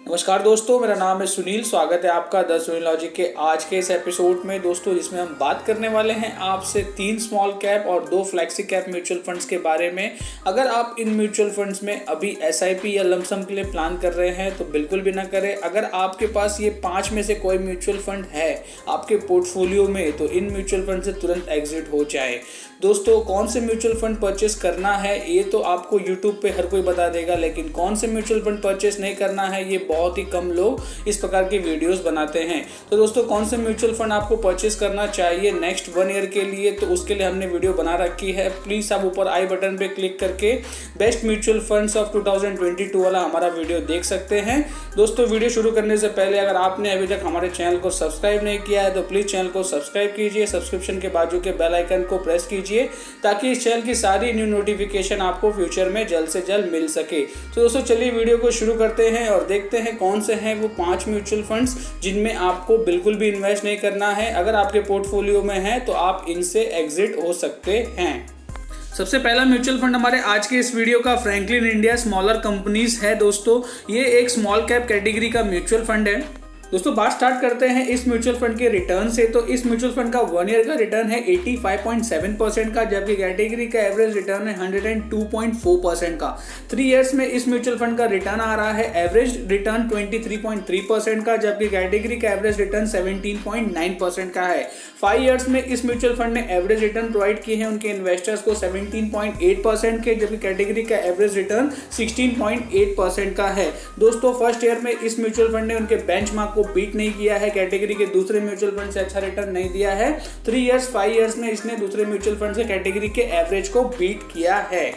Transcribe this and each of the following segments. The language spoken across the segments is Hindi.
नमस्कार दोस्तों, मेरा नाम है सुनील। स्वागत है आपका द सुनील लॉजिक के आज के इस एपिसोड में दोस्तों, जिसमें हम बात करने वाले हैं आपसे 3 स्मॉल कैप और 2 फ्लैक्सी कैप म्यूचुअल फंड्स के बारे में। अगर आप इन म्यूचुअल फंड्स में अभी एसआईपी या लमसम के लिए प्लान कर रहे हैं तो बिल्कुल भी ना करें। अगर आपके पास ये 5 में से कोई म्यूचुअल फंड है आपके पोर्टफोलियो में तो इन म्यूचुअल फंड से तुरंत एग्जिट हो जाए। दोस्तों, कौन से म्यूचुअल फंड परचेस करना है ये तो आपको यूट्यूब पे हर कोई बता देगा, लेकिन कौन से म्यूचुअल फंड परचेस नहीं करना है ये बहुत ही कम लोग इस प्रकार की वीडियोस बनाते हैं। तो दोस्तों, कौन से म्यूचुअल फंड आपको परचेस करना चाहिए नेक्स्ट 1 ईयर के लिए, तो उसके लिए हमने वीडियो बना रखी है। प्लीज आप ऊपर आई बटन पे क्लिक करके बेस्ट म्यूचुअल फंड्स ऑफ 2022 वाला हमारा वीडियो देख सकते हैं। दोस्तों, वीडियो शुरू करने से पहले अगर आपने अभी तक हमारे चैनल को सब्सक्राइब नहीं किया है तो प्लीज चैनल को सब्सक्राइब कीजिए। सब्सक्रिप्शन के बाजू के बेल आइकन को प्रेस कीजिए ताकि इस चैनल की सारी न्यू नोटिफिकेशन आपको फ्यूचर में जल्द से जल्द मिल सके। तो दोस्तों, चलिए वीडियो को शुरू करते हैं और देखते हैं कौन से हैं वो 5 म्यूचुअल फंड्स जिनमें आपको बिल्कुल भी इन्वेस्ट नहीं करना है। अगर आपके पोर्टफोलियो में है तो आप इनसे एग्जिट हो सकते हैं। सबसे पहला म्यूचुअल फंड हमारे आज के इस वीडियो का फ्रैंकलिन इंडिया स्मॉलर कंपनीज है। दोस्तों, ये एक स्मॉल कैप कैटेगरी का म्यूचुअल फंड है। दोस्तों, बात स्टार्ट करते हैं इस म्यूचुअल फंड के रिटर्न से। तो इस म्यूचुअल फंड का 1 ईयर का रिटर्न है 85.7% का, जबकि कैटेगरी का एवरेज रिटर्न है 102.4% का। 3 इयर्स में इस म्यूचुअल फंड का रिटर्न आ रहा है एवरेज रिटर्न 23.3% का, जबकि कैटेगरी का एवरेज रिटर्न 17.9% का है। 5 इयर्स में इस म्यूचुअल फंड ने एवरेज रिटर्न प्रोवाइड किए हैं उनके इन्वेस्टर्स को 17.8% के, जबकि कैटेगरी का एवरेज रिटर्न 16.8% का है। दोस्तों, फर्स्ट ईयर में इस म्यूचुअल फंड ने उनके बेंचमार्क को बीट नहीं किया है, कैटेगरी के दूसरे म्यूचुअल फंड से अच्छा रिटर्न नहीं दिया है। 3 इयर्स 5 इयर्स में इसने दूसरे म्यूचुअल फंड से कैटेगरी के एवरेज को बीट किया है।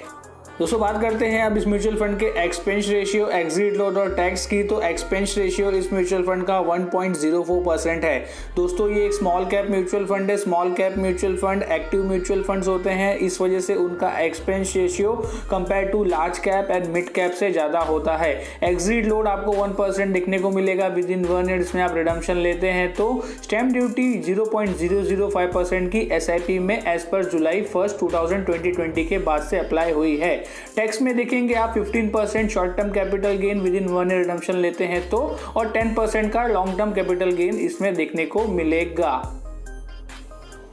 दोस्तों, बात करते हैं अब इस म्यूचुअल फंड के एक्सपेंस रेशियो, एग्जिट लोड और टैक्स की। तो एक्सपेंस रेशियो इस म्यूचुअल फंड का 1.04% है। दोस्तों, ये एक स्मॉल कैप म्यूचुअल फंड है। Small cap mutual fund active mutual funds होते हैं, इस वजह से उनका expense ratio compare to large cap and mid cap से ज़्यादा होता है। एग्जिट लोड आपको 1% दिखने को मिलेगा विद इन 1 ईयर इसमें आप रिडम्पशन लेते हैं तो। स्टैम्प ड्यूटी 0.005% की एसआईपी में एज पर जुलाई 1, 2020 के बाद से अप्लाई हुई है। टैक्स में देखेंगे आप 15% short term capital gain with in 1 year redemption लेते हैं तो, और 10% का लॉन्ग टर्म कैपिटल गेन इसमें देखने को मिलेगा।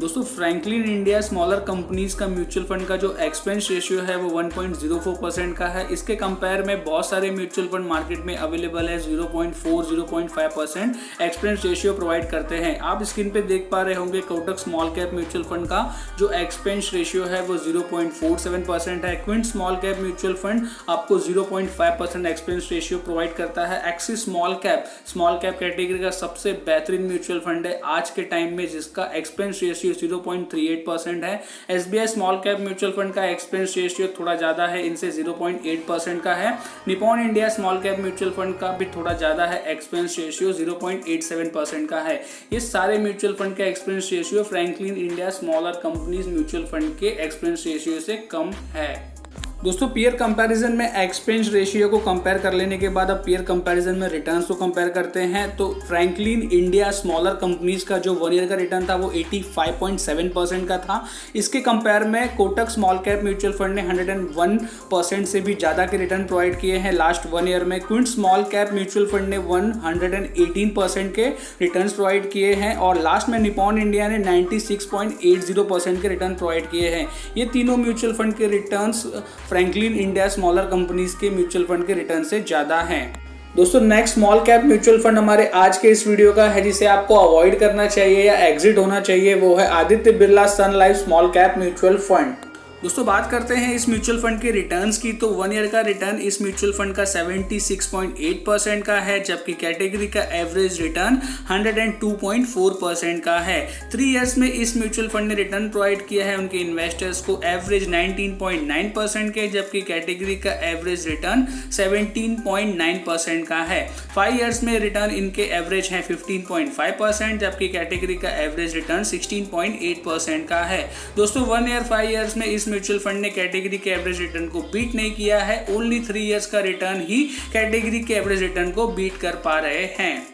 दोस्तों, फ्रैंकलिन इंडिया स्मॉलर कंपनीज का म्यूचुअल फंड का जो एक्सपेंस रेशियो है वो 1.04% का है। इसके कंपेयर में बहुत सारे म्यूचुअल फंड मार्केट में अवेलेबल है 0.4, 0.5% एक्सपेंस रेशियो प्रोवाइड करते हैं। आप स्क्रीन पे देख पा रहे होंगे Kotak small cap mutual fund का जो एक्सपेंस रेशियो है वो 0.47% है। Quint small cap mutual fund आपको 0.5% एक्सपेंस रेशियो प्रोवाइड करता है। एक्सिस स्मॉल कैप कैटेगरी का सबसे बेहतरीन म्यूचुअल फंड है आज के टाइम में, जिसका एक्सपेंस रेशियो 0.38% है। SBI small cap mutual fund का एक्सपेंस रेशियो थोड़ा ज्यादा है, इनसे 0.8% का है। Nippon India small cap mutual fund का भी थोड़ा ज्यादा है, एक्सपेंस रेशियो 0.87% का है। ये सारे म्यूचुअल फंड का expense ratio Franklin India smaller companies mutual fund के एक्सपेंस रेशियो से कम है। दोस्तों, पीयर कंपैरिजन में एक्सपेंस रेशियो को कंपेयर कर लेने के बाद अब पीयर कंपैरिजन में रिटर्न्स को कंपेयर करते हैं। तो फ्रैंकलिन इंडिया स्मॉलर कंपनीज का जो 1 ईयर का रिटर्न था वो 85.7% का था। इसके कंपेयर में Kotak small cap mutual fund ने 101% से भी ज़्यादा के रिटर्न प्रोवाइड किए हैं लास्ट 1 ईयर में। Quint small cap mutual fund ने 118% के रिटर्न प्रोवाइड किए हैं, और लास्ट में निपॉन इंडिया ने 96.80% के रिटर्न प्रोवाइड किए हैं। ये तीनों म्यूचुअल फंड के returns Franklin India smaller companies के म्यूचुअल फंड के रिटर्न से ज्यादा हैं। दोस्तों, next small cap mutual fund हमारे आज के इस वीडियो का है जिसे आपको अवॉइड करना चाहिए या एग्जिट होना चाहिए, वो है Aditya Birla sun life small cap mutual fund. दोस्तों, बात करते हैं इस म्यूचुअल फंड के रिटर्न्स की। तो 1 ईयर का रिटर्न इस म्यूचुअल फंड का 76.8% का है, जबकि कैटेगरी का एवरेज रिटर्न 102.4% का है। 3 इयर्स में इस म्यूचुअल फंड ने रिटर्न प्रोवाइड किया है उनके इन्वेस्टर्स को एवरेज 19.9% के, जबकि कैटेगरी का एवरेज रिटर्न 17.9% का है। 5 इयर्स में रिटर्न इनके एवरेज है 15.5%, जबकि कैटेगरी का एवरेज रिटर्न 16.8% का है। दोस्तों, 1 ईयर 5 इयर्स में इस म्यूचुअल फंड ने कैटेगरी के एवरेज रिटर्न को बीट नहीं किया है। ओनली 3 इयर्स का रिटर्न ही कैटेगरी के एवरेज रिटर्न को बीट कर पा रहे हैं।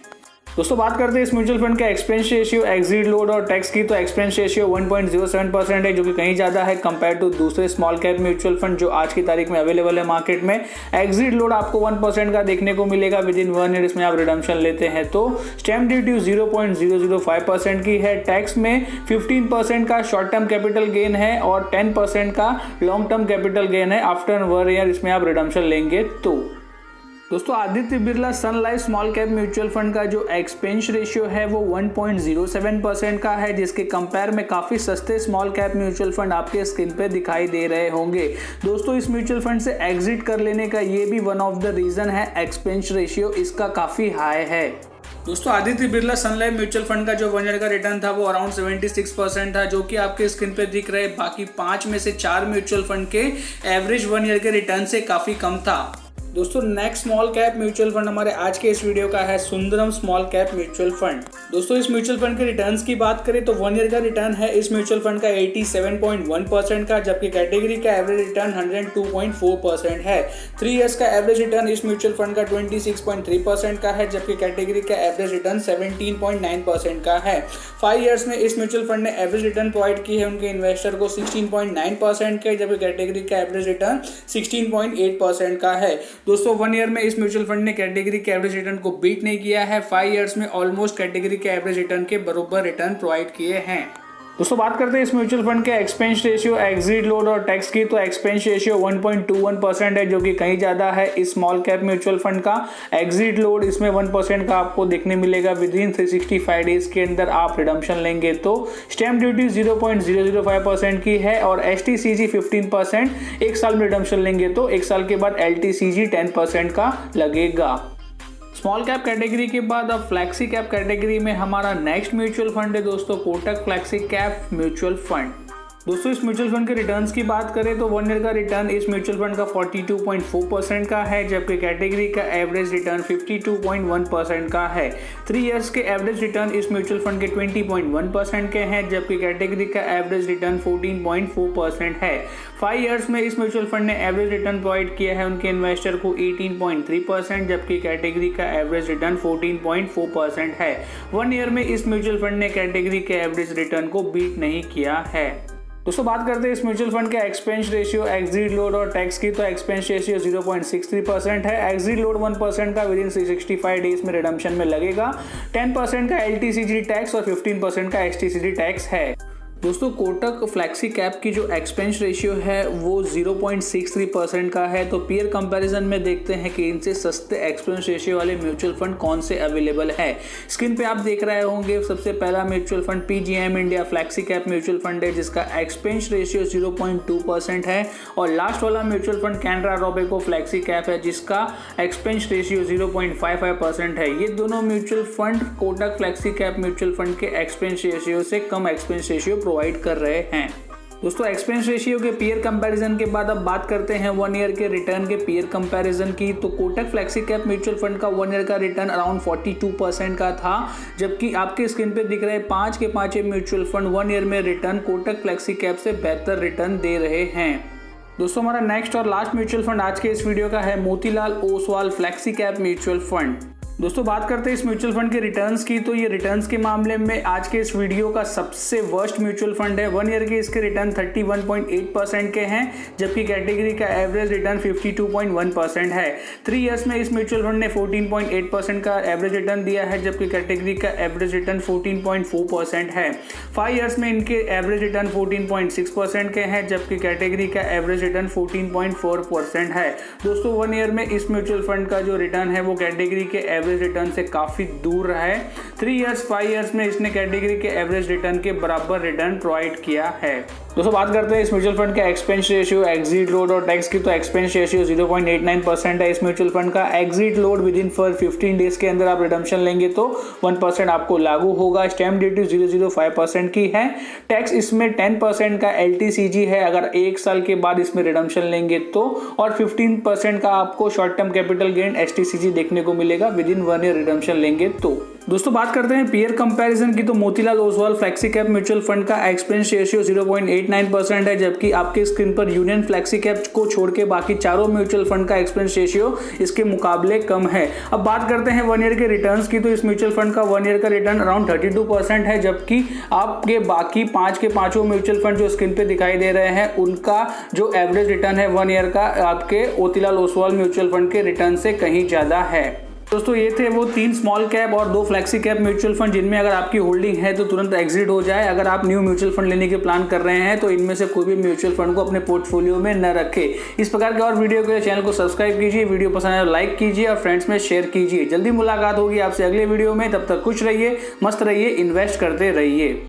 दोस्तों बात करते हैं इस म्यूचुअल फंड के एक्सपेंस रेशियो, एग्जिट लोड और टैक्स की। तो एक्सपेंस रेशियो 1.07% है, जो कि कहीं ज़्यादा है कंपेयर टू दूसरे स्मॉल कैप म्यूचुअल फंड जो आज की तारीख में अवेलेबल है मार्केट में। एग्जिट लोड आपको 1% का देखने को मिलेगा विद इन 1 ईयर इसमें आप रिडम्पशन लेते हैं तो। स्टैम्प ड्यूटी 0.005% की है। टैक्स में 15% का शॉर्ट टर्म कैपिटल गेन है और 10% का लॉन्ग टर्म कैपिटल गेन है आफ्टर 1 ईयर इसमें आप रिडम्पशन लेंगे तो। दोस्तों Aditya Birla sun life small cap mutual fund का जो एक्सपेंस रेशियो है वो 1.07% का है, जिसके कंपेयर में काफ़ी सस्ते स्मॉल कैप म्यूचुअल फंड आपके स्क्रीन पे दिखाई दे रहे होंगे। दोस्तों इस म्यूचुअल फंड से एग्जिट कर लेने का ये भी वन ऑफ द रीज़न है, एक्सपेंस रेशियो इसका काफ़ी हाई है। दोस्तों Aditya Birla sun life mutual fund का जो 1 ईयर का रिटर्न था वो अराउंड 76% था, जो कि आपके स्क्रीन पे दिख रहे बाकी 5 में से 4 म्यूचुअल फंड के एवरेज 1 ईयर के रिटर्न से काफ़ी कम था। दोस्तों next small cap mutual fund हमारे आज के इस वीडियो का है Sundaram small cap mutual fund. दोस्तों इस म्यूचुअल फंड के रिटर्न्स की बात करें तो 1 ईयर का रिटर्न है इस म्यूचुअल फंड का 87.1% का, जबकि कैटेगरी का एवरेज रिटर्न 102.4% है। 3 इयर्स का एवरेज रिटर्न इस म्यूचुअल फंड का 26.3% का है, जबकि कैटेगरी का एवरेज रिटर्न 17.9% का है। 5 इयर्स में इस म्यूचुअल फंड ने एवरेज रिटर्न प्रोवाइड की है उनके इन्वेस्टर को 16.9% के, जबकि कैटेगरी का एवरेज रिटर्न 16.8% का है। दोस्तों 1 ईयर में इस म्यूचुअल फंड ने कैटेगरी के एवरेज रिटर्न को बीट नहीं किया है। 5 इयर्स में ऑलमोस्ट कैटेगरी के एवरेज रिटर्न के बराबर रिटर्न प्रोवाइड किए हैं। दोस्तों बात करते हैं इस म्यूचुअल फंड के एक्सपेंस रेशियो, एग्जिट लोड और टैक्स की। तो एक्सपेंस रेशियो 1.21% है, जो कि कहीं ज़्यादा है इस स्मॉल कैप म्यूचुअल फंड का। एग्जिट लोड इसमें 1% का आपको देखने मिलेगा विद इन 365 डेज के अंदर आप रिडम्पशन लेंगे तो। स्टैम्प ड्यूटी 0.005% की है और STCG 15%। 1 साल में रिडम्पशन लेंगे तो 1 साल के बाद LTCG 10% का लगेगा। स्मॉल कैप कैटेगरी के बाद अब फ्लैक्सी कैप कैटेगरी में हमारा नेक्स्ट म्यूचुअल फंड है दोस्तों Kotak flexi cap mutual fund. दोस्तों इस म्यूचुअल फंड के रिटर्न्स की बात करें तो 1 ईयर का रिटर्न इस म्यूचुअल फंड का 42.4% का है, जबकि कैटेगरी का एवरेज रिटर्न 52.1% का है। 3 इयर्स के एवरेज रिटर्न इस म्यूचुअल फंड के 20.1% के हैं, जबकि कैटेगरी का एवरेज रिटर्न 14.4% है। 5 इयर्स में इस म्यूचुअल फंड ने एवरेज रिटर्न प्रोवाइड किया है उनके इन्वेस्टर को 18.3%, जबकि कैटेगरी का एवरेज रिटर्न 14.4% है। 1 ईयर में इस म्यूचुअल फंड ने कैटेगरी के एवरेज रिटर्न को बीट नहीं किया है। दोस्तों बात करते हैं इस म्यूचुअल फंड के एक्सपेंस रेशियो, एग्जिट लोड और टैक्स की। तो एक्सपेंस रेशियो 0.63% है। एग्जिट लोड 1% का विद इन 365 डेज में रिडम्पशन में लगेगा। 10% का LTCG टैक्स और 15% का STCG टैक्स है। दोस्तों कोटक फ्लैक्सी कैप की जो एक्सपेंस रेशियो है वो 0.63% का है। तो पीयर कंपैरिजन में देखते हैं कि इनसे सस्ते एक्सपेंस रेशियो वाले म्यूचुअल फंड कौन से अवेलेबल है। स्क्रीन पे आप देख रहे होंगे सबसे पहला mutual fund PGM India flexi cap mutual fund है, जिसका एक्सपेंस रेशियो 0.2% है। और लास्ट वाला mutual fund Canara Robeco flexi cap है, जिसका एक्सपेंस रेशियो 0.55% है। ये दोनों mutual fund Kotak flexi cap mutual fund के एक्सपेंस रेशियो से कम एक्सपेंस रेशियो प्रोवाइड कर रहे हैं। दोस्तों एक्सपेंस रेशियो के पीयर कंपैरिजन के बाद अब बात करते हैं 1 ईयर के रिटर्न के पीयर कंपैरिजन की। तो Kotak flexi cap mutual fund का 1 ईयर का रिटर्न अराउंड 42% का था, जबकि आपके स्क्रीन पे दिख रहे 5 के 5 म्यूचुअल फंड 1 ईयर में रिटर्न कोटक फ्लैक्सी कैप से बेहतर रिटर्न दे रहे हैं। दोस्तों हमारा नेक्स्ट और लास्ट म्यूचुअल फंड आज के इस वीडियो का है Motilal Oswal flexi cap mutual fund. दोस्तों बात करते हैं इस म्यूचुअल फंड के रिटर्न्स की। तो ये रिटर्न्स के मामले में आज के इस वीडियो का सबसे वर्स्ट म्यूचुअल फंड है। 1 ईयर के इसके रिटर्न 31.8% के हैं, जबकि कैटेगरी का एवरेज रिटर्न 52.1% है। 3 इयर्स में इस म्यूचुअल फंड ने 14.8% का एवरेज रिटर्न दिया है, जबकि कैटेगरी का एवरेज रिटर्न 14.4% है। 5 इयर्स में इनके एवरेज रिटर्न 14.6% के हैं, जबकि कैटेगरी का एवरेज रिटर्न 14.4% है। दोस्तों 1 ईयर में इस म्यूचुअल फंड का जो रिटर्न है वो कैटेगरी के एवरेज रिटर्न से काफी दूर रहा है। 3 इयर्स 5 इयर्स में इसने कैटेगरी के एवरेज रिटर्न के बराबर रिटर्न प्रोवाइड किया है। दोस्तों बात करते हैं इस म्यूचुअल फंड का एक्सपेंस रेशियो, एग्जिट लोड और टैक्स की। तो एक्सपेंस रेशियो 0.89% है इस म्यूचुअल फंड का। Exit load with in 15 days के अंदर आप रिडम्पशन लेंगे तो 1% आपको लागू होगा। स्टैम्प ड्यूटी 0.05% की है। टैक्स इसमें 10% का LTCG है अगर 1 साल के बाद इसमें रिडम्पशन लेंगे तो, और 15% का आपको short term capital gain STCG देखने को मिलेगा विद इन 1 ईयर रिडम्पशन लेंगे तो। दोस्तों बात करते हैं पीयर कंपैरिजन की, तो Motilal Oswal flexi cap mutual fund का एक्सपेंस रेशियो 0.89% है, जबकि आपके स्क्रीन पर यूनियन फ्लेक्सी कैप को छोड़ के बाकी चारों म्यूचुअल फंड का एक्सपेंस रेशियो इसके मुकाबले कम है। अब बात करते हैं 1 ईयर के रिटर्न्स की, तो इस म्यूचुअल फंड का 1 ईयर का रिटर्न अराउंड 32% है, जबकि आपके बाकी 5 के 5 म्यूचुअल फंड जो स्क्रीन पे दिखाई दे रहे हैं उनका जो एवरेज रिटर्न है 1 ईयर का आपके मोतीलाल ओसवाल म्यूचुअल फंड के रिटर्न से कहीं ज्यादा है। दोस्तों ये थे वो 3 स्मॉल कैप और 2 फ्लेक्सी कैप म्यूचुअल फंड जिनमें अगर आपकी होल्डिंग है तो तुरंत एग्जिट हो जाए। अगर आप न्यू म्यूचुअल फंड लेने के प्लान कर रहे हैं तो इनमें से कोई भी म्यूचुअल फंड को अपने पोर्टफोलियो में न रखें। इस प्रकार के और वीडियो के लिए चैनल को सब्सक्राइब कीजिए, वीडियो पसंद आए तो लाइक कीजिए और फ्रेंड्स में शेयर कीजिए। जल्दी मुलाकात होगी आपसे अगले वीडियो में, तब तक खुश रहिए, मस्त रहिए, इन्वेस्ट करते रहिए।